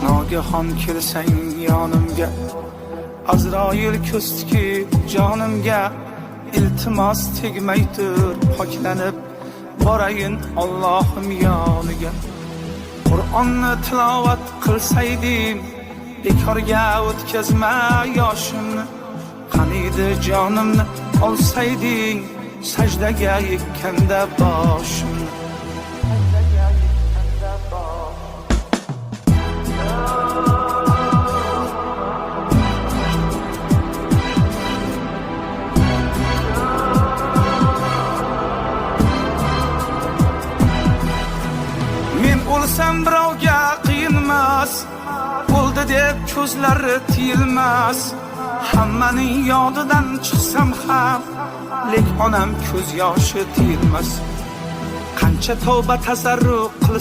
Nogahon kelsang yonimga, Azroil ko'stiki jonimga, iltimos tegmay tur poklanib borayin Allohim yoniga. Qur'onni tilovat qilsaydim, bekorga o'tkazma yoshimni. Qaniydi jonimni olsayding, sajdaga yikkanda boshimni. Men o'lsam birovga qiyinmas, bo'ldi deb ko'zlari tiyilmas. Hammaning yodidan chiqsam ham, lek onam ko'z yoshi tiyilmas. Qancha tavba tazarruq